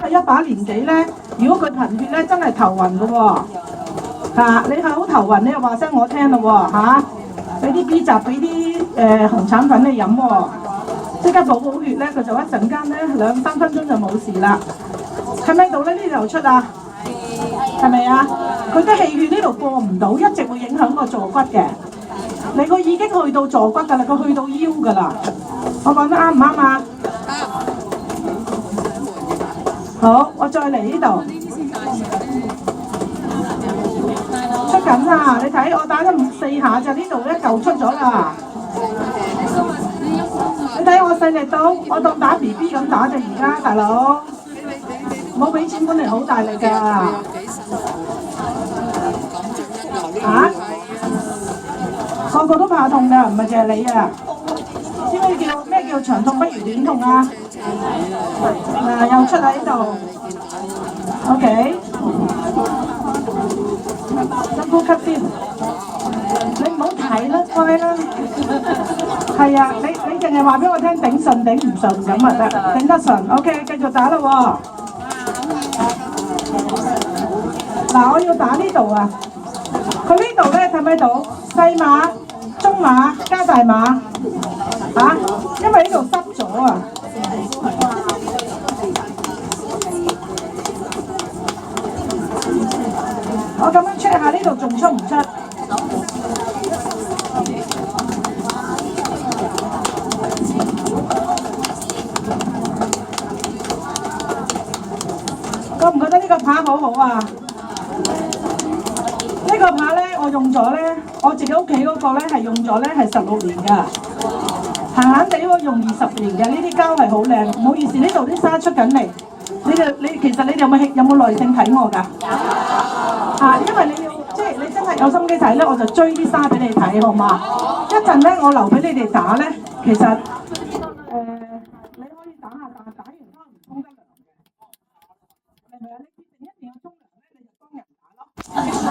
一把年紀咧，如果佢貧血咧，真係頭暈嘅喎。你係好頭暈，你又話聲我聽咯喎俾啲 B 雜，俾啲紅橙粉你飲喎，即刻補好血咧，佢就一陣間咧2-3分鐘就冇事啦。喺咪度咧？呢度出啊？係咪啊？佢啲氣血呢度過唔到，一直會影響個坐骨嘅。你個已經去到坐骨㗎啦，佢去到腰㗎啦。我講得啱唔啱啊？好，我再嚟呢度。出緊啊！你睇我打咗4下就呢度一嚿出咗啦。你睇我細力到，我當打 BB 咁打啫，而家大佬冇俾錢本嚟好大力㗎。個個都怕痛㗎，唔係淨係你啊！知唔知叫咩叫長痛不如短痛啊？又出喺呢度 ，OK。深呼吸先，你唔好睇啦，乖啦。係啊，你淨係話俾我聽頂順頂唔順咁咪得，頂得順 ，OK， 繼續打啦喎。嗱，我要打呢度啊，佢呢度咧睇唔睇到？細碼、中碼加大碼因為呢度濕咗啊。我咁樣 check 下呢度仲出唔出？覺唔覺得呢個扒好好啊？呢個扒咧，我用咗咧，我自己屋企嗰個咧係用咗咧係16年㗎，閒閒地我用20年嘅，呢啲膠係好靚。唔好意思，呢度啲沙出緊嚟，其實你哋有冇耐性睇我㗎？因為你要即係你真係有心機睇咧，我就追啲沙俾你睇，好嘛？一陣咧，我留俾你哋打咧，其實